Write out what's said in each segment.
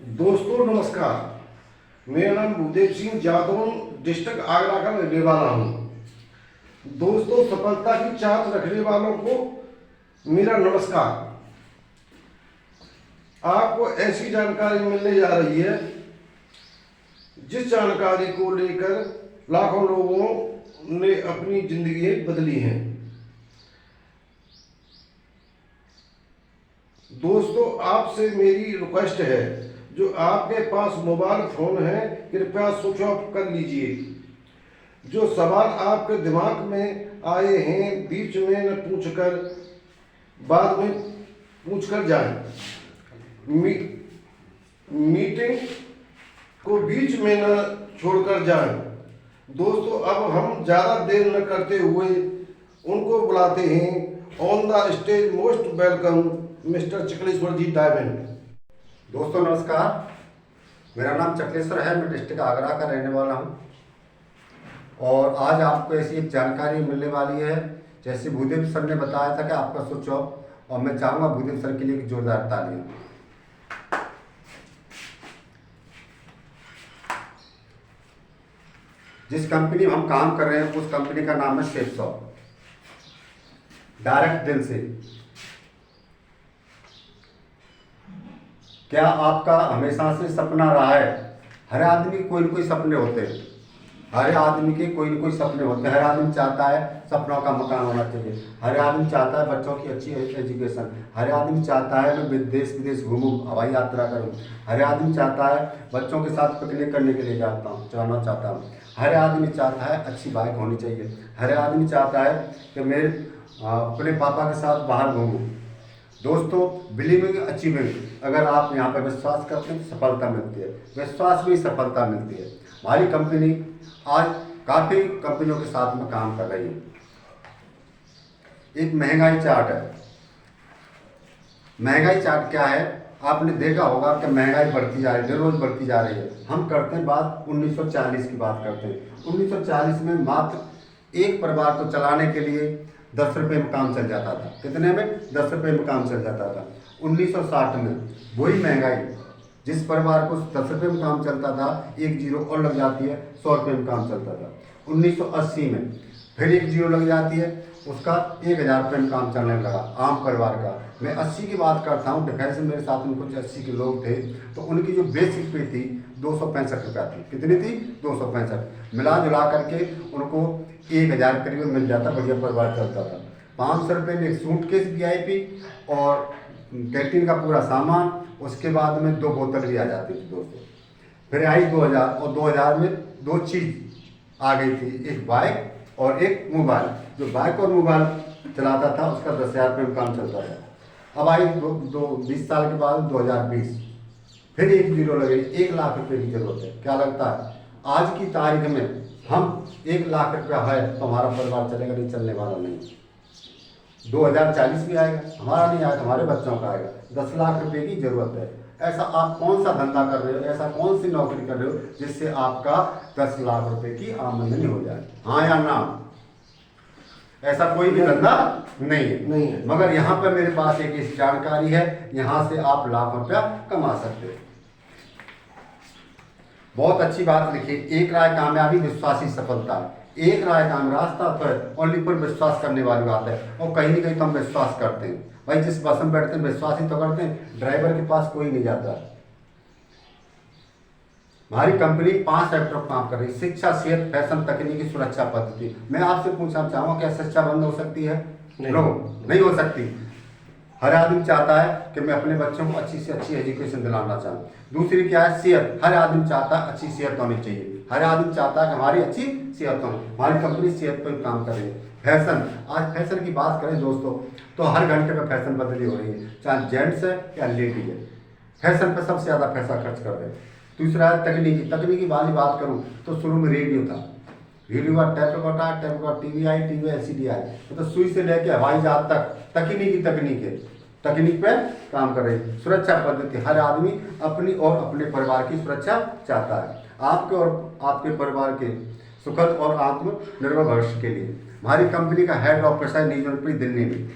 दोस्तों नमस्कार। मेरा नाम भूदेव सिंह जादौन डिस्ट्रिक्ट आगरा का रहने वाला हूँ। दोस्तों, सफलता की चाहत रखने वालों को मेरा नमस्कार। आपको ऐसी जानकारी मिलने जा रही है जिस जानकारी को लेकर लाखों लोगों ने अपनी जिंदगी बदली है। दोस्तों, आपसे मेरी रिक्वेस्ट है, जो आपके पास मोबाइल फोन है कृपया स्विच ऑफ कर लीजिए। जो सवाल आपके दिमाग में आए हैं बीच में न पूछकर बाद में पूछकर जाएं। मीटिंग को बीच में न छोड़कर जाएं। दोस्तों, अब हम ज़्यादा देर न करते हुए उनको बुलाते हैं। On the stage most welcome Mister Chakleshwar ji Diamond. दोस्तों नमस्कार, मेरा नाम चकलेश्वर है। मैं डिस्ट्रिक्ट आगरा का रहने वाला हूं और आज आपको ऐसी एक जानकारी मिलने वाली है। जैसे भूदेव सर ने बताया था कि आपका स्विच ऑफ, और मैं चाहूँगा भूदेव सर के लिए एक जोरदार तालियां। जिस कंपनी में हम काम कर रहे हैं उस कंपनी का नाम है शेफ शॉप। डायरेक्ट दिल से, क्या आपका हमेशा से सपना रहा है? हर आदमी के कोई न कोई सपने होते हैं। हर आदमी के कोई न कोई सपने होते हैं। हर आदमी चाहता है सपनों का मकान होना चाहिए। हर आदमी चाहता है बच्चों की अच्छी एजुकेशन। हर आदमी चाहता है मैं देश विदेश घूमूं, हवाई यात्रा करूं। हर आदमी चाहता है बच्चों के साथ पिकनिक करने के लिए जाना चाहता हूँ। हर आदमी चाहता है अच्छी बाइक होनी चाहिए। हर आदमी चाहता है कि मैं अपने पापा के साथ बाहर घूमूँ। दोस्तों, बिलीविंग अचीविंग, अगर आप यहाँ पर विश्वास करते हैं तो सफलता मिलती है। विश्वास में ही सफलता मिलती है। हमारी कंपनी आज काफ़ी कंपनियों के साथ में काम कर रही है। एक महंगाई चार्ट है। महंगाई चार्ट क्या है? आपने देखा होगा कि महंगाई बढ़ती जा रही है, रोज बढ़ती जा रही है। हम करते हैं बात 1940 की बात करते हैं। 1940 में मात्र एक परिवार को चलाने के लिए 10 रुपये में काम चल जाता था। कितने में? 10 रुपये में काम चल जाता था। 1960 में वही महंगाई, जिस परिवार को 10 रुपये में काम चलता था, एक जीरो और लग जाती है, 100 रुपये में काम चलता था। 1980 में फिर एक जीरो लग जाती है, उसका 1000 रुपये में काम चलने लगा आम परिवार का। मैं 80 की बात करता हूँ। डिफेंस में मेरे साथ में कुछ 80 के लोग थे, तो उनकी जो बेसिक पे थी 265 रुपया थी। कितनी थी? 265। मिला जुला करके उनको 1000 करीब मिल जाता, बढ़िया परिवार चलता था। 500 रुपये में एक सूटकेस VIP और कैंटीन का पूरा सामान, उसके बाद में 2 बोतल भी आ जाती थी। दोस्तों, फिर आई 2000, और 2000 में 2 चीज़ आ गई थी, एक बाइक और एक मोबाइल। जो बाइक और मोबाइल चलाता था उसका 10,000 रुपये में काम चलता था। अब आई 20 साल के बाद 2020, फिर एक जीरो लगे, 1 लाख रुपये की जरूरत है। क्या लगता है आज की तारीख में हम 1 लाख रुपया है तो हमारा परिवार चलेगा? नहीं, चलने वाला नहीं। 2040 भी आएगा, हमारा नहीं आएगा, हमारे बच्चों का आएगा। 10 लाख रुपए की जरूरत है। ऐसा आप कौन सा धंधा कर रहे हो, ऐसा कौन सी नौकरी कर रहे हो जिससे आपका 10 लाख रुपए की आमदनी हो जाए? हाँ या ना? ऐसा कोई भी धंधा नहीं है। मगर यहाँ पर मेरे पास एक ऐसी जानकारी है, यहाँ से आप लाख रुपया कमा सकते हो। बहुत अच्छी बात लिखी, एक राय कामयाबी, विश्वासी सफलता। एक राय काम रास्ता तो है, ओनली पर विश्वास करने वाली बात है। और कहीं ना कहीं तो हम विश्वास करते हैं भाई, जिस बस में बैठते हैं विश्वास ही तो करते हैं। ड्राइवर के पास कोई नहीं जाता। हमारी कंपनी 5 सेक्टर पर काम कर रही है: शिक्षा, सेहत, फैशन, तकनीकी, सुरक्षा पद्धति। मैं आपसे पूछना चाहूँगा, क्या शिक्षा बंद हो सकती है? नहीं हो सकती। हर आदमी चाहता है कि मैं अपने बच्चों को अच्छी से अच्छी एजुकेशन दिलाना चाहूँ। दूसरी क्या है? सेहत। हर आदमी चाहता है अच्छी सेहत होनी चाहिए। हर आदमी चाहता है कि हमारी अच्छी सेहत हो। हमारी कंपनी सेहत पर काम कर रही है। फैशन, आज फैशन की बात करें दोस्तों तो हर घंटे में फैशन बदली हो रही है, चाहे जेंट्स है या लेडी है। फैशन पर सबसे ज़्यादा पैसा खर्च कर रहे हैं। दूसरा है तकनीकी वाली बात करूँ तो शुरू में रेडियो था। रेडियो का टेप का टीवी LCD आई, तो सुई से लेकर हवाई जहाज तक तकनीक पे काम कर रही है। सुरक्षा पद्धति, हर आदमी अपनी और अपने परिवार की सुरक्षा चाहता है, आपके और आपके परिवार के सुखद और आत्मनिर्भर भविष्य के लिए। हमारी कंपनी का हेड ऑफिस है न्यूजनपुरी, दिल्ली में।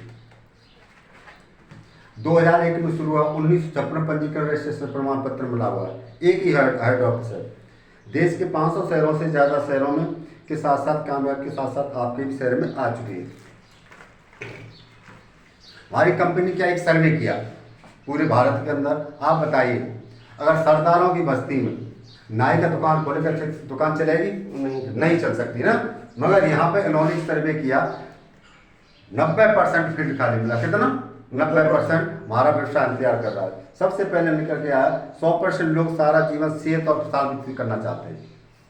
2001 में शुरू हुआ, 1956 पंजीकरण रजिस्ट्रेशन प्रमाण पत्र मिला हुआ है। एक ही हेड ऑफिस है। देश के 500 शहरों से ज़्यादा शहरों में के साथ साथ कामयाब के साथ साथ आपके भी शहर में आ चुकी है। हमारी कंपनी क्या एक सर्वे किया पूरे भारत के अंदर। आप बताइए, अगर सरदारों की बस्ती में नाई का दुकान खोलेकर दुकान चलेगी? नहीं चल सकती ना। मगर यहाँ पे इन्होंने सर्वे किया, 90% फील्ड खाली मिला। कितना? 90% हमारा व्यवसाय इंतजार कर रहा है। सबसे पहले निकल के आया 100% लोग सारा जीवन सेहत और खुशहाल व्यतीत करना चाहते हैं।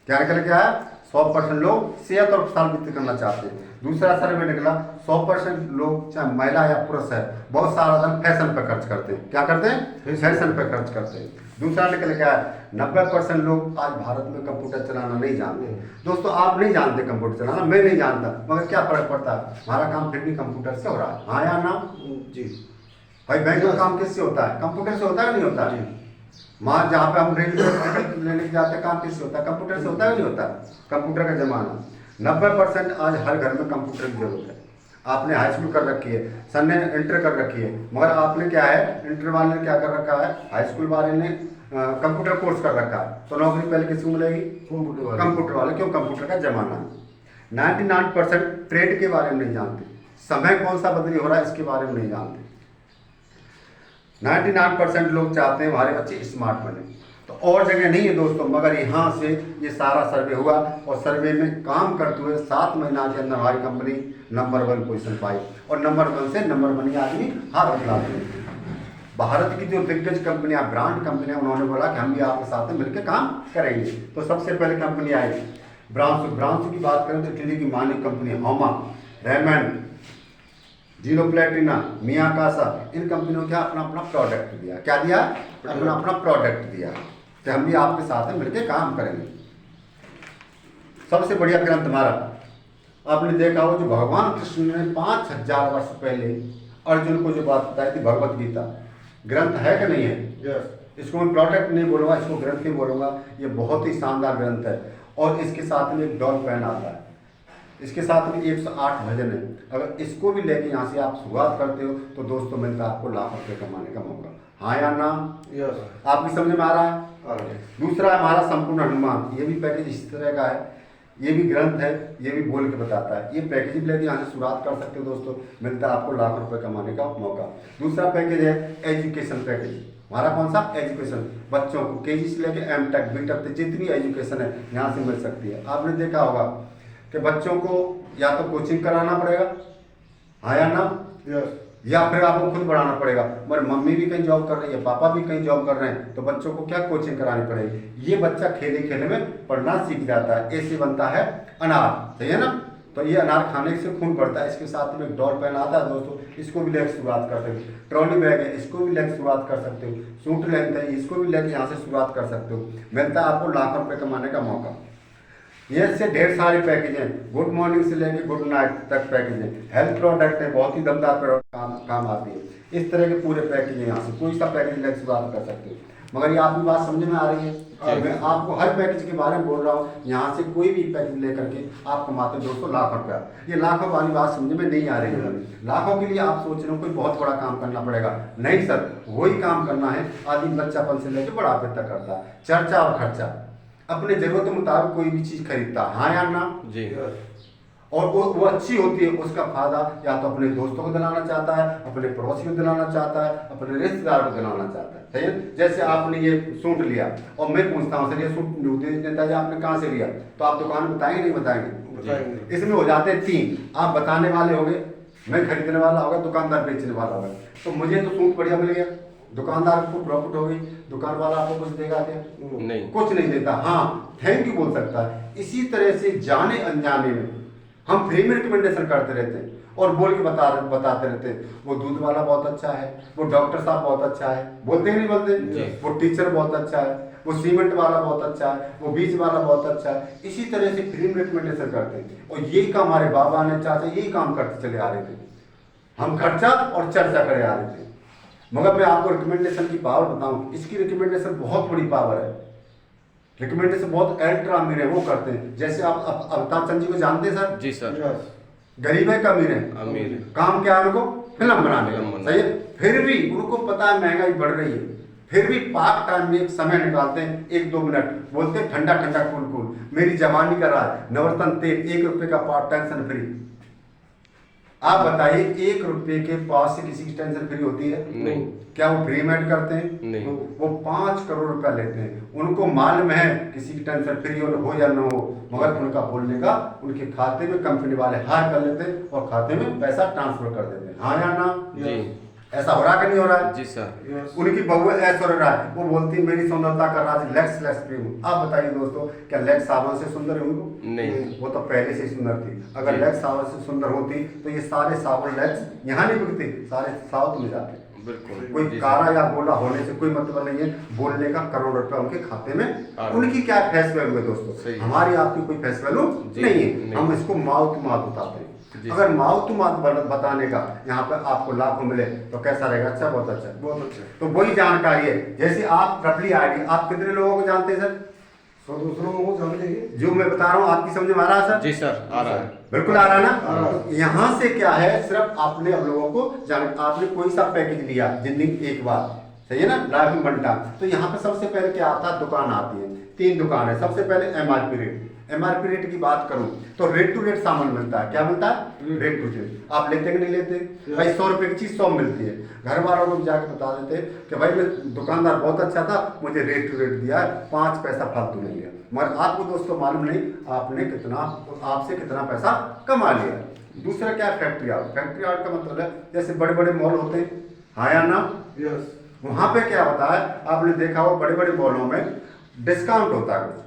क्या निकल के आया? 100% लोग सेहत और खुशहाल व्यतीत करना चाहते हैं। दूसरा सर्वे निकला 100% लोग, चाहे महिला या पुरुष है, बहुत सारा धन फैशन पर खर्च करते हैं। क्या करते हैं? फैशन पर खर्च करते हैं। दूसरा निकल के आया 90% लोग आज भारत में कंप्यूटर चलाना नहीं जानते। दोस्तों, आप नहीं जानते कंप्यूटर चलाना, मैं नहीं जानता, मगर क्या फर्क पड़ता है, हमारा काम फिर भी कंप्यूटर से हो रहा है। हाँ या ना? जी भाई, बैंक का काम किससे होता है? कंप्यूटर से होता है, नहीं होता है? वहाँ जहाँ पे हम रेलवे टिकट लेने जाते हैं, काम किससे होता है? कंप्यूटर से होता है, नहीं होता? कंप्यूटर का जमाना। 90% आज हर घर में कंप्यूटर की जरूरत है। आपने हाई स्कूल कर रखी है, सन ने इंटर कर रखी है, मगर आपने क्या है, इंटर वाले ने क्या कर रखा है, हाई स्कूल वाले ने कंप्यूटर कोर्स कर रखा है, तो नौकरी पहले किसको मिलेगी? कंप्यूटर वाले। क्यों? कंप्यूटर का जमाना है। 99% ट्रेड के बारे में नहीं जानते, समय कौन सा बदली हो रहा है इसके बारे में नहीं जानते। 99% लोग चाहते हैं हमारे बच्चे स्मार्ट बने। तो और जगह नहीं है दोस्तों, मगर यहाँ से ये सारा सर्वे हुआ और सर्वे में काम करते हुए 7 महीना के अंदर हमारी कंपनी नंबर 1 पोजीशन पाई और नंबर 1 से नंबर 1 ही आदमी हाथ बदलाते हैं। भारत की जो दिग्गज कंपनियां, ब्रांड कंपनियां, उन्होंने बोला कि हम भी आपके साथ में मिलकर काम करेंगे। तो सबसे पहले कंपनी आई ब्रांसो की बात करें तो इटली की मालिक कंपनी होमा, रेमंड, जीरो प्लेटिना, मियाकासा, इन कंपनियों ने क्या अपना अपना प्रोडक्ट दिया। क्या दिया? अपना अपना प्रोडक्ट दिया कि हम भी आपके साथ में मिलकर काम करेंगे। सबसे बढ़िया ग्रंथ हमारा, आपने देखा हो, जो भगवान कृष्ण ने 5000 वर्ष पहले अर्जुन को जो बात बताई थी, भगवत गीता ग्रंथ है कि नहीं है? इसको मैं प्रोडक्ट नहीं बोलूँगा, इसको ग्रंथ ही बोलूँगा। ये बहुत ही शानदार ग्रंथ है और इसके साथ में एक डॉल पेन आता है, इसके साथ में 108 भजन है। अगर इसको भी लेके यहाँ से आप शुरुआत करते हो तो दोस्तों मिलता है आपको लाख रुपये कमाने का मौका। हाँ या ना? आपकी समझ में आ रहा है? दूसरा है हमारा संपूर्ण हनुमान, ये भी पैकेज इस तरह का है, ये भी ग्रंथ है, ये भी बोल के बताता है। ये पैकेज भी लेके यहाँ से शुरुआत कर सकते हो दोस्तों, मिलता है आपको लाख रुपये कमाने का मौका। दूसरा पैकेज है एजुकेशन पैकेज। हमारा कौन सा? एजुकेशन। बच्चों को केजी से लेकर एम तक, बी तक जितनी एजुकेशन है यहाँ से मिल सकती है। आपने देखा होगा कि बच्चों को या तो कोचिंग कराना पड़ेगा, हाँ या ना? या फिर आपको खुद बढ़ाना पड़ेगा। मगर मम्मी भी कहीं जॉब कर रही है, पापा भी कहीं जॉब कर रहे हैं, तो बच्चों को क्या कोचिंग करानी पड़ेगी। ये बच्चा खेले खेले में पढ़ना सीख जाता है। ऐसे बनता है अनार, सही है ना? तो ये अनार खाने से खून बढ़ता है। इसके साथ में एक डॉल पेन आता है दोस्तों, इसको भी लेकर शुरुआत कर सकते हो। ट्रॉली बैग है, इसको भी लेकर शुरुआत कर सकते हो। सूट लेंथ है, इसको भी लेकर यहाँ से शुरुआत कर सकते हो। मिलता है आपको लाख रुपये कमाने का मौका। ये से ढेर सारे पैकेज हैं, गुड मॉर्निंग से लेकर गुड नाइट तक पैकेज है। हेल्थ प्रोडक्ट है, बहुत ही दमदार प्रोडक्ट काम आती है। इस तरह के पूरे पैकेज हैं, यहाँ से कोई सा पैकेज लेकर शुरुआत कर सकते हो। मगर ये आपकी बात समझ में आ रही है? मैं आपको हर पैकेज के बारे में बोल रहा हूँ। यहाँ से कोई भी पैकेज लेकर के आप कमाते दोस्तों लाख रुपया। ये लाखों वाली बात समझ में नहीं आ रही है। लाखों के लिए आप सोच रहे हो कोई बहुत बड़ा काम करना पड़ेगा, नहीं सर, वही काम करना है आदमी बच्चापन से लेकर बुढ़ापे तक करता है। चर्चा और खर्चा, अपने जरूरत के मुताबिक कोई भी चीज खरीदता है, हाँ या ना? जी। और वो अच्छी होती है, उसका फायदा या तो अपने दोस्तों को दिलाना चाहता है, अपने पड़ोसी को दिलाना चाहता है, अपने रिश्तेदार को दिलाना चाहता है, सही है? जैसे आपने ये सूट लिया और मैं पूछता हूँ सर ये सूट नेताजी आपने कहाँ से लिया, तो आप दुकान बताएंगे नहीं बताएंगे? इसमें हो जाते हैं 3, आप बताने वाले होंगे, मैं खरीदने वाला होगा, दुकानदार बेचने वाला होगा। तो मुझे तो सूट बढ़िया मिल गया, दुकानदार को प्रॉफिट हो गई, दुकान वाला आपको कुछ देगा क्या? नहीं, कुछ नहीं देता। हाँ, थैंक यू बोल सकता है। इसी तरह से जाने अनजाने में हम फ्री में रिकमेंडेशन करते रहते हैं और बोल के बताते रहते हैं, वो दूध वाला बहुत अच्छा है, वो डॉक्टर साहब बहुत अच्छा है, बोलते ही नहीं बोलते, वो टीचर बहुत अच्छा है, वो सीमेंट वाला बहुत अच्छा है, वो बीज वाला बहुत अच्छा है। इसी तरह से फ्री में रिकमेंडेशन करते हैं और यही काम हमारे बाबा ने, चाचा यही काम करते चले आ रहे थे। हम खर्चा और चर्चा करे आ रहे थे। मगर मैं आपको रिकमेंडेशन की पावर बताऊं, इसकी रिकमेंडेशन बहुत बड़ी पावर है। रिकमेंडेशन बहुत अल्ट्रा अमीर है वो करते हैं। जैसे आप अमिताभ बच्चन जी को जानते हैं सर? जी सर। गरीब है का अमीर है? अमीर है। काम क्या है उनको? फिल्म बनाने फिल्म का, बनाने। सही है। फिर भी उनको पता है महंगाई बढ़ रही है, फिर भी पार्ट टाइम में एक समय निकालते हैं, 1-2 मिनट, बोलते हैं ठंडा ठंडा कूल कूल, मेरी जवानी का राज, नवरत्न तेल, 1 रुपए का पार्ट टेंशन फ्री। आप बताइए 1 रुपए के पास से किसी की टेंशन फ्री होती है? नहीं। क्या वो फ्री में करते हैं? नहीं। वो 5 करोड़ रुपया लेते हैं, उनको मालूम है किसी की टेंशन फ्री हो या ना हो, मगर उनका बोलने का उनके खाते में कंपनी वाले हार कर लेते हैं और खाते में पैसा ट्रांसफर कर देते हैं। हाँ या ना? जी। ऐसा हो रहा कि नहीं हो रहा है? जी सर। उनकी बहू ऐसा हो रहा है, वो बोलती है मेरी सुंदरता का राज लैक्स लैक्स क्रीम। आप बताइए दोस्तों, क्या लैक्स साबुन से सुंदर है उनको? नहीं। वो तो पहले से ही सुंदर थी। अगर जी। लैक्स साबुन से सुंदर होती तो ये सारे साबुन लैक्स यहाँ नहीं बिकते, सारे साउथ में जाते। बिल्कुल। कोई जी कारा सर। या गोला होने से कोई मतलब नहीं है, बोलने का करोड़ रुपया उनके खाते में। हाँ। उनकी क्या फेस वैल्यू है दोस्तों? सही। हमारी आपकी कोई फेस वैल्यू जी, नहीं है। नहीं। हम इसको माउथ टू माउथ बताते हैं। जी अगर सर। माउथ टू माउथ बताने का यहाँ पे आपको लाखों मिले तो कैसा रहेगा? अच्छा, बहुत अच्छा, बहुत अच्छा। तो वही जानकारी है, जैसे आप ट्रिपल आईडी, आप कितने लोगों को जानते हैं सर? 100-200 लोगों को जानते हैं। जो मैं बता रहा हूँ आपकी समझ में आ रहा है सर? जी सर, आ रहा है। बिल्कुल आ रहा है आ ना? रहा है। तो यहाँ से क्या है, सिर्फ आपने अब लोगों को जान, आपने कोई सा पैकेज लिया जिंदगी एक बार, सही है ना, लाइफ में बनता। तो यहाँ पे सबसे पहले क्या आता है? दुकान आती है, 3 दुकान है। सबसे पहले एमआरपी रेट। एमआरपी रेट की बात करूं तो रेट टू रेट सामान मिलता है। क्या मिलता है? Rate to rate. आप लेते कि नहीं लेते? भाई 100 रुपए की चीज 100 मिलती है। घर वालों को जाके बता देते कि भाई मैं दुकानदार बहुत अच्छा था, मुझे रेट टू रेट दिया है, 5 पैसा फालतू नहीं लिया। मगर आपको दोस्तों मालूम नहीं आपने कितना, आपसे कितना पैसा कमा लिया। दूसरा क्या है? Factory out. फैक्ट्री आउट का मतलब है जैसे बड़े बड़े मॉल होते हैं, हाँ या ना? यस। वहां पे क्या होता है, आपने देखा हो बड़े बड़े मॉलों में डिस्काउंट होता है कुछ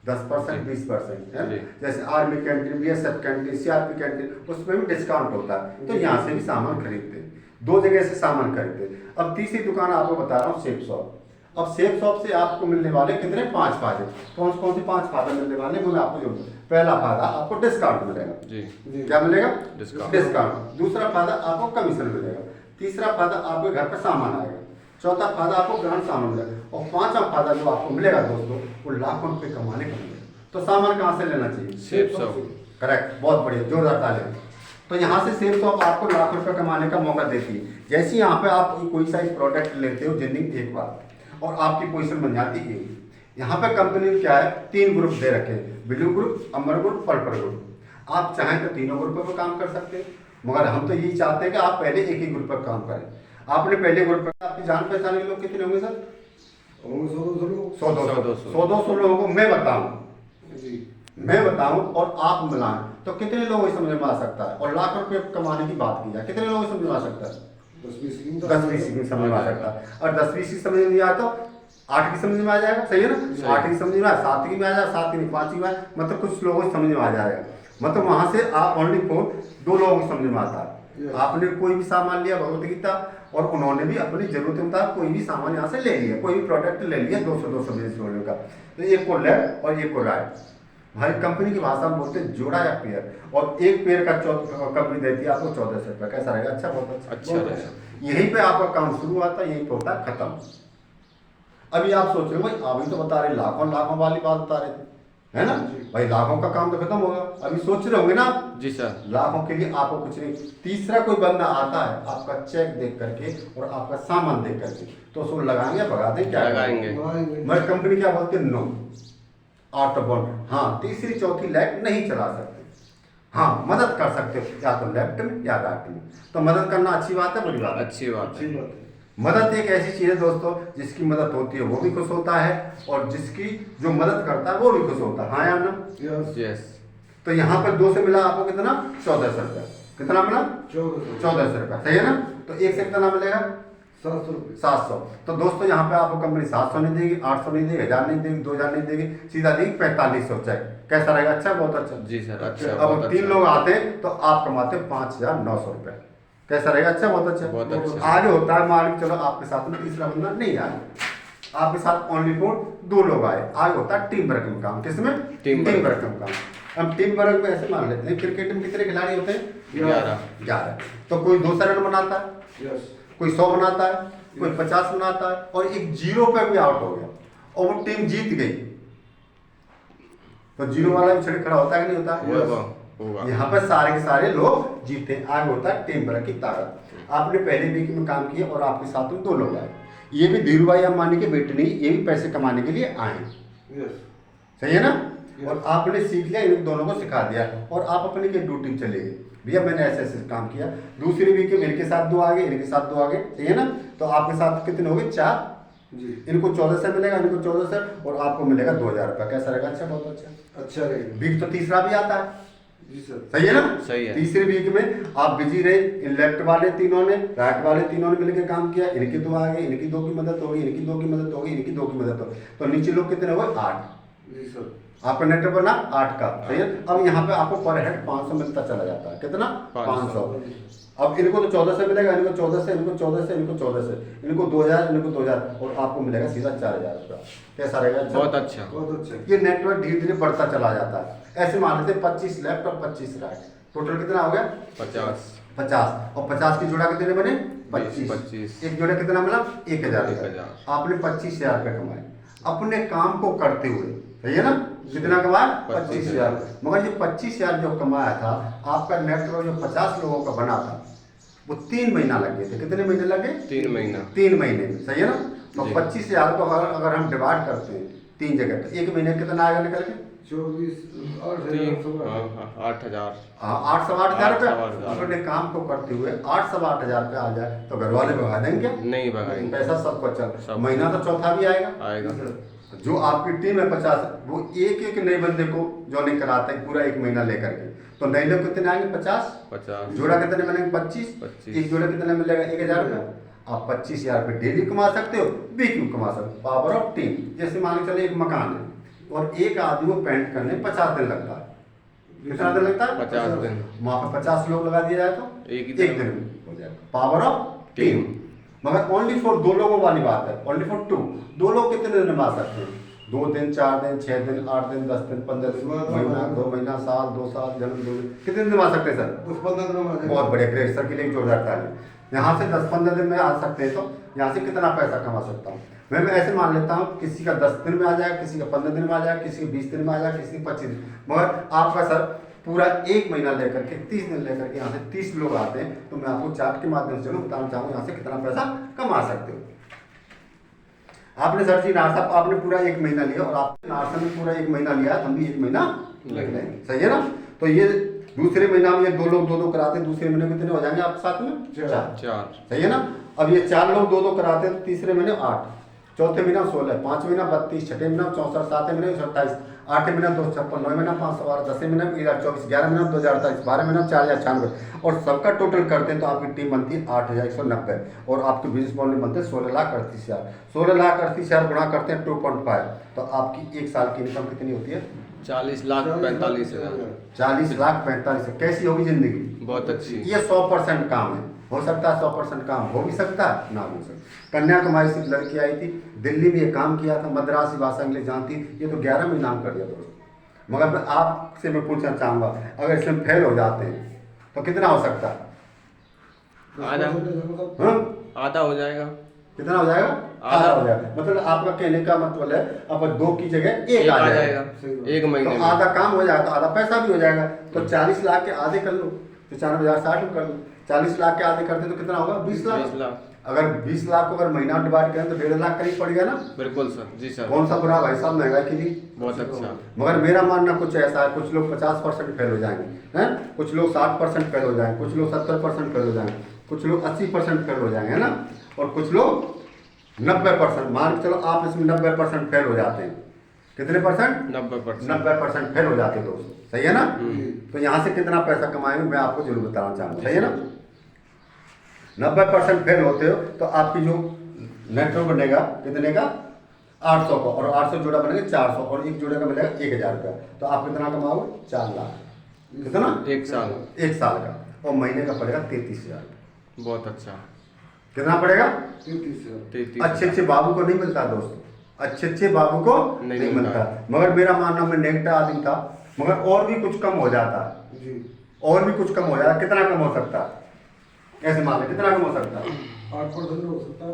10%, 20% है। जी। जैसे army canteen, BSF canteen, CRP canteen, उसमें भी डिस्काउंट होता है। तो यहाँ से भी सामान खरीदते हैं, 2 जगह से सामान खरीदते हैं। अब तीसरी दुकान आपको बता रहा हूँ, सेफ शॉप। अब सेफ शॉप से आपको मिलने वाले कितने? 5 फायदे। कौन कौन से 5 फायदे मिलने वाले वो मैं आपको जो, पहला फायदा आपको डिस्काउंट मिलेगा। जी। क्या मिलेगा? डिस्काउंट। डिस्काउंट। दूसरा फायदा आपको कमीशन मिलेगा। तीसरा फायदा आपके घर पर सामान आएगा। चौथा फायदा आपको ब्रांड सामान मिलेगा। और 5वां फायदा जो आपको मिलेगा दोस्तों, वो लाखों रुपए कमाने का मिलेगा। तो सामान कहाँ से लेना चाहिए? Safe shop. करेक्ट, बहुत बढ़िया, जोरदार ताली। तो यहाँ से सेफ शॉप आपको लाख रुपए कमाने का मौका देती है। जैसे यहाँ पे आप कोई सा प्रोडक्ट लेते हो जिंदगी एक बार, और आपकी पोजीशन बन जाती है। यहाँ पे कंपनी में क्या है, 3 ग्रुप दे रखे हैं, ब्लू ग्रुप, अमर ग्रुप, पर्पल ग्रुप। आप चाहें तो तीनों ग्रुपों पर काम कर सकते हैं, मगर हम तो यही चाहते हैं कि आप पहले एक ही ग्रुप पर काम करें। आपने पहले ग्रुप पर, आपकी जान पहचान के लोग कितने होंगे सर? होंगे 100-200 लोग। 100-200 लोगों को मैं बताऊं, जी। मैं बताऊं और आप मिलाएं तो कितने लोगों को समझ में आ सकता है? और लाख रुपए कमाने की बात की जाए, कितने लोगों को समझ में आ सकता है? 10-20 की समझ में आ सकता है। और 10-20 की समझ में नहीं आया तो 8 की समझ में आ जाएगा, सही है ना? 8 की समझ में आया, 7 की में आ जाएगा, 7 की नहीं, 5 की में आया, मतलब कुछ लोगों को समझ में आ जाएगा। मतलब वहां से आप ओनली फॉर 2 लोगों को समझ में आता है। आपने कोई भी सामान लिया भगवत गीता, और उन्होंने भी अपनी जरूरत के मुताबिक कोई भी सामान यहाँ से ले लिया, कोई भी प्रोडक्ट ले लिया 200 बेनिस का। तो एक को लेफ्ट और एक को राइट। हमारी कंपनी की भाषा में बोलते हैं जोड़ा या पेयर, और एक पेयर का कंपनी देती है आपको 1400 रुपये। कैसा रहेगा? अच्छा, बहुत अच्छा। यहीं पे आपका काम शुरू होता है, यहीं पे होता है खत्म। अभी आप सोच रहे हो भाई अभी तो बता रहे लाखों लाखों वाली बात बता रहे थे, है ना भाई? लाखों का काम तो खत्म होगा। अभी सोच रहे होंगे ना आप? जी सर। लाखों के लिए आपको कुछ नहीं। तीसरा कोई बंदा आता है आपका चेक देख करके और आपका सामान देख करके, तो उसको लगाएंगे भगा दें? क्या लगाएंगे? मगर कंपनी क्या बोलती है? No, out of bond. हाँ, तीसरी चौथी लाइट नहीं चला सकते। हाँ, मदद कर सकते हो या तो लेफ्ट में या राइट में। तो मदद करना अच्छी बात है, बुरी बात है? अच्छी बात है। मदद एक ऐसी चीज है दोस्तों, जिसकी मदद होती है वो भी खुश होता है, और जिसकी जो मदद करता है वो भी खुश होता है। हाँ या ना? यस। तो यहाँ पर 2 से मिला आपको कितना? 1400 रुपया। कितना मिला? 1400 रुपया, सही है ना? तो 1 से कितना मिलेगा? 700 रुपये। 700। तो दोस्तों यहाँ पे आपको कंपनी 700 नहीं देगी, 800 नहीं देगी, 1000 नहीं देगी, 2000 नहीं देगी, सीधा देगी 4500 चेक। कैसा रहेगा? अच्छा, बहुत अच्छा। जी सर, अच्छा। अब 3 लोग आते हैं तो आप कमाते 5900 रुपये। कैसा रहेगा? अच्छा, बहुत अच्छा। बहुत अच्छा। आगे होता है मालिक, चलो आपके साथ में तीसरा बंदा नहीं आया, आपके साथ ओनली फॉर 2 लोग आए। आगे होता है टीम वर्क में काम। किसमें? टीम वर्क में काम। अब टीम वर्क में ऐसे मान लेते हैं, क्रिकेट में कितने खिलाड़ी होते हैं? 11। तो कोई 200 रन बनाता है, कोई 100 बनाता है, कोई 50 बनाता है, और एक 0 पे भी आउट हो गया और वो टीम जीत गई, तो 0 वाला भी छड़े खड़ा होता है कि नहीं होता? होगा। यहाँ पर सारे के सारे लोग जीते हैं। आगे होता है टीम वर्क की ताकत। आपने पहले वीक में काम किया और आपके साथ में 2 लोग आए, ये भी धीरू भाई अंबानी के बेटे नहीं, ये भी पैसे कमाने के लिए आए, यस सही है ना। और आपने सीख लिया, इन दोनों को सिखा दिया और आप अपनी के ड्यूटी चले गए, भैया मैंने ऐसे ऐसे काम किया। दूसरी वीक में इनके साथ 2 आगे, इनके साथ 2 आगे, सही है ना। तो आपके साथ कितने हो गए 4, जी इनको 1400 मिलेगा, इनको 1400 और आपको मिलेगा 2000 रुपया। कैसा रहेगा? अच्छा, बहुत अच्छा। अच्छा रहेगा वीक तो तीसरा भी आता है, जी सर। सही है ना। सही है। तीसरे वीक में आप बिजी रहे, इन लेफ्ट वाले तीनों ने, राइट वाले तीनों ने मिलकर काम किया, इनके 2 आगे, इनकी 2 की मदद होगी, इनकी 2 की मदद होगी, इनकी 2 की मदद होगी, तो नीचे लोग कितने हो गए 8। जी सर। आपका नेटवर्क बना 8 का, सही है। अब यहाँ पे आपको पर हेड 500 मिलता चला जाता है, कितना 500। अब इनको तो 1400 मिलेगा, इनको 1400, इनको 1400, इनको 1400, इनको 2000, इनको 2000 और आपको मिलेगा सीधा 4000 रुपया। कैसा रहेगा? बहुत अच्छा। बहुत अच्छा। ये नेटवर्क धीरे धीरे बढ़ता चला जाता है। ऐसे मान लेते 25 लेफ्ट और 25 राइट, टोटल कितना हो गया 50 और 50 की जोड़ा कितने बने 25। एक जोड़ा कितना मिला 1000 रुपया। आपने 25,000 रुपये कमाए अपने काम को करते हुए, सही है ना। कितना कमाया 25,000। मगर ये 25,000 जो कमाया था, आपका नेटवर्क जो 50 लोगों का बना था वो 3 महीना लग गए थे। कितने महीने लगे? 3 महीना। 3 महीने में, सही है ना। तो जी। 25,000 को अगर हम डिवाइड करते हैं 3 जगह, तो 1 महीने कितना आएगा निकल के? 24 8,000। हाँ, 8,000 रुपया। 8,000 अपने काम को करते हुए 8,000 रुपया आ जाए तो घर वाले भगा देंगे क्या? नहीं भगाएंगे। पैसा सबको चल, सब। महीना तो चौथा भी आएगा। आएगा। जो आपकी टीम है 50, वो एक नए बंदे को ज्वाइनिंग कराते हैं पूरा 1 महीना लेकर के, तो नए लोग कितने आएंगे 50। जोड़ा कितने बनेंगे 25। एक जोड़ा कितने मिलेगा 1,000 रुपया। आप 25,000 रुपये डेली कमा सकते हो, वीक में कमा सकते हो। Power of team. जैसे मान के चले एक मकान है और एक आदमी को पेंट करने 50 दिन लगता है। कितना दिन लगता है? 50 दिन। वहाँ पे 50 लोग लगा दिया जाए तो एक ही दिन में हो जाएगा। Power of team. मगर ओनली फॉर 2 लोगों वाली बात है, ओनली फॉर 2। 2 लोग कितने दिन निभा सकते हैं? 2 दिन, 4 दिन, 6 दिन, 8 दिन, 10 दिन, 15 दिन, महीना, 2 महीना, साल, 2 साल, जन्म 2 दिन, कितने दिन निभा सकते हैं सर? 10-15 दिन में बहुत बढ़िया, ग्रेट सर के लिए जोरदार ताली। यहाँ से 10-15 दिन में आ सकते हैं, तो यहाँ से कितना पैसा कमा सकता हूँ मैं ऐसे मान लेता हूँ, किसी का 10 दिन में आ जाएगा, किसी का 15 दिन में आ जाएगा, किसी का 20 दिन में आ जाएगा, किसी का 25 दिन। मगर आपका सर पूरा 1 महीना लेकर के 30 दिन लेकर के यहाँ से 30 लोग आते हैं, तो मैं आपको चार्ट के माध्यम से बताना चाहूँगा यहाँ से कितना पैसा कमा सकते हो। आपने सर जी नारसा आपने पूरा 1 महीना लिया और आपने नारसा में पूरा 1 महीना लिया, हम भी 1 महीना लग लेंगे, सही है ना। तो ये दूसरे महीना में ये 2 लोग 2-2 कराते हैं, दूसरे महीने में कितने हो जाएंगे आप साथ में 4, सही है ना। अब ये 4 लोग 2-2 कराते हैं तो तीसरे महीने 8, चौथे महीना 16, 5 महीना 32, छठे महीना 64, 7वें महीने 27, 8वें महीना 256, 9वें महीना 512, 10वें महीना 1024, 11वें महीना 2048, 12वें महीना 4096 और सबका टोटल करते हैं तो आपकी टीम बनती है 8,190 और आपके बिजनेस मॉडल बनते हैं 16,38,000। 16,38,000 गुणा करते हैं 2.5, तो आपकी 1 साल की इनकम कितनी होती है? 40,45,000। 40,45,000। कैसी होगी जिंदगी? बहुत अच्छी। ये 100% काम है। हो सकता है 100% काम हो भी सकता है, ना हो सकता। कन्याकुमारी से लड़की आई थी, दिल्ली में ये काम किया था, मद्रासी भाषा इंग्लिश जानती, ये तो 11 में नाम कर दिया दोस्त। मगर मैं आपसे मैं पूछना चाहूँगा, अगर इसमें फेल हो जाते हैं तो कितना हो सकता है? आधा हो जाएगा। कितना हो जाएगा? आधा हो जाएगा। मतलब आपका कहने का मतलब है अब 2 की जगह 1 आ जाएगा। 1 महीने तो में आधा काम हो जाएगा तो आधा पैसा भी हो जाएगा। तो 40 लाख के आधे कर लो, 95,060 में कर लो। 40 लाख के आधे करते तो कितना होगा? 20 लाख। अगर 20 लाख को अगर महीना डिवाइड करें तो 1.5 लाख करीब पड़ गया ना। बिल्कुल सर। जी सर। कौन सा बुरा भाई साहब, महंगाई के लिए बहुत अच्छा। मगर मेरा मानना कुछ ऐसा है, कुछ लोग 50% फेल हो जाएंगे हैं, कुछ लोग 60% फेल हो जाएंगे, कुछ लोग 70% फेल हो जाएंगे, कुछ लोग 80% फेल हो जाएंगे, है ना। और कुछ लोग 90%, मान के चलो आप इसमें 90% फेल हो जाते हैं। कितने परसेंट? 90% फेल हो जाते हैं दोस्तों, सही है ना। तो यहाँ से कितना पैसा कमाएंगे मैं आपको जरूर बताना चाहूँगा, सही है ना। 90% फेल होते हो तो आपकी जो नेटवर्क बनेगा कितने का? 800 का, और 800 जोड़ा बनेगा 400 और एक जोड़े का मिलेगा 1,000 रुपया। तो आप कितना कमाओगे? 4 लाख। कितना? 1 साल। 1 साल का, और महीने का पड़ेगा 33,000। बहुत अच्छा। कितना पड़ेगा? 33,000। अच्छे बाबू को नहीं मिलता दोस्तों, अच्छे बाबू को नहीं मिलता। मगर मेरा मानना में नेगेटिव आदमी था, मगर और भी कुछ कम हो जाता है, और भी कुछ कम हो जाता। कितना कम हो सकता है? ऐसे मान ले कितना कम हो सकता है? 8% हो सकता है।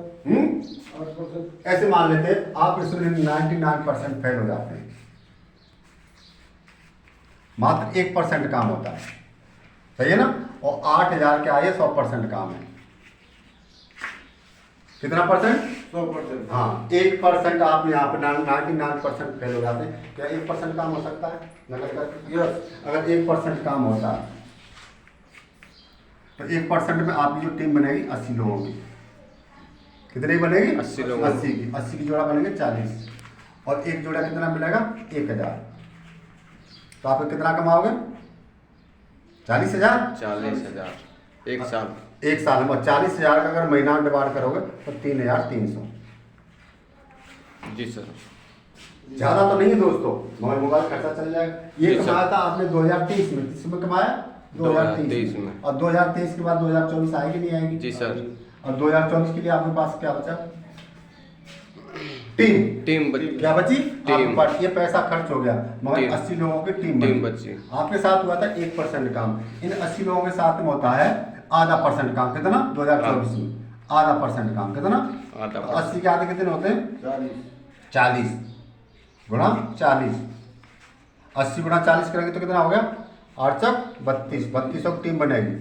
8%। ऐसे मान लेते आप इसमें 99% फेल हो जाते हैं। मात्र 1% काम होता है, सही है ना। और 8,000 के आइए 100% काम है। कितना परसेंट? 100%। हाँ, 1% आप यहाँ पे 99% फेल हो जाते हैं। क्या 1% काम हो सकता है नकल करके? यस। अगर 1% काम होता है तो 1% में आपकी जो टीम बनेगी 80 लोगों की। कितनी बनेगी? 80 लोगों की। 80 की जोड़ा बनेंगे 40, और एक जोड़ा कितना मिलेगा? 1,000। तो आप कितना कमाओगे? 40,000। 40,000 एक साल। एक साल में 40,000 का अगर महीना डिवाइड करोगे तो 3,300। जी सर। ज्यादा तो नहीं है दोस्तों, मगर मोबाइल खर्चा चल जाएगा। ये जी सर। कमाया था आपने 2023 में, किसमें कमाया? 2023 में। और 2023 के बाद 2024 आएगी नहीं आएगी? जी सर। और 2024 के लिए आपके पास क्या बचा? टीम क्या बची? आपके पास ये पैसा खर्च हो गया, मगर टीम। 80 लोगों की टीम बची। आपके साथ हुआ था 1% काम। इन 80 लोगों के साथ में होता है आधा % काम। कितना? 2024 में आधा % काम। कितना? आधा। 80 के आधे कितने होते हैं? 40 गुणा 40। 80 गुणा 40 करेंगे तो कितना हो गया? 8 चौक 32। 3200 की टीम बनेगी।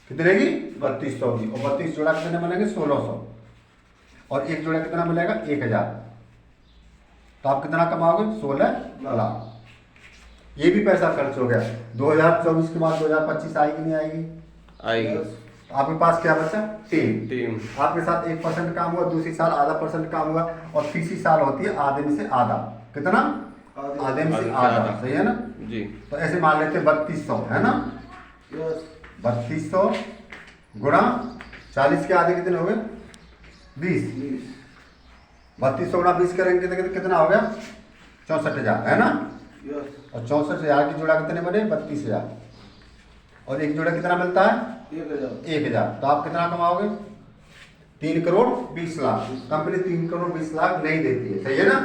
कितनी रहेगी? 3200 की। और 32 जोड़ा कितने बनेंगे? 1600। और एक जोड़ा कितना मिलेगा? 1,000। तो आप कितना कमाओगे? 16 लाख। ये भी पैसा खर्च हो गया। 2024 के बाद 2025 आएगी नहीं आएगी? आएगी। आपके पास क्या बचा? टीम। आपके साथ 1% काम हुआ, दूसरी साल आधा % काम हुआ, और तीसरी साल होती है आधे में से आधा। कितना? आधे में से आधा, सही है ना। जी। तो ऐसे मान लेते 3200 है ना। 3200 गुणा 40 के आधे कितने हो गए? 20। 3200 गुणा 20 करेंगे तो कितना हो गया? 64,000 है ना। और 64,000 की जोड़ा कितने बने? 32,000। और एक जोड़ा कितना मिलता है? 1,000। तो आप कितना कमाओगे? 3 करोड़ 20 लाख। कंपनी 3 करोड़ 20 लाख नहीं देती है, सही है ना।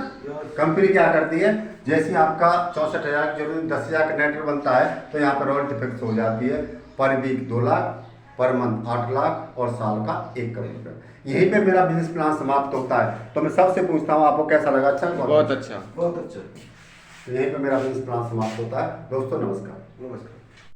कंपनी क्या करती है? जैसे आपका 64,000 की जरूरत 10,000 का नेटवर्क बनता है तो यहाँ पर रॉयल्टी फिक्स हो जाती है। पर week 2 lakh, per month 8 lakh, और साल का 1 करोड़ रुपये। यहीं पे मेरा बिजनेस प्लान समाप्त होता है। तो मैं सबसे पूछता हूँ, आपको कैसा लगा? अच्छा, बहुत अच्छा। बहुत अच्छा। तो यहीं पे मेरा बिजनेस प्लान समाप्त होता है। दोस्तों नमस्कार। नमस्कार।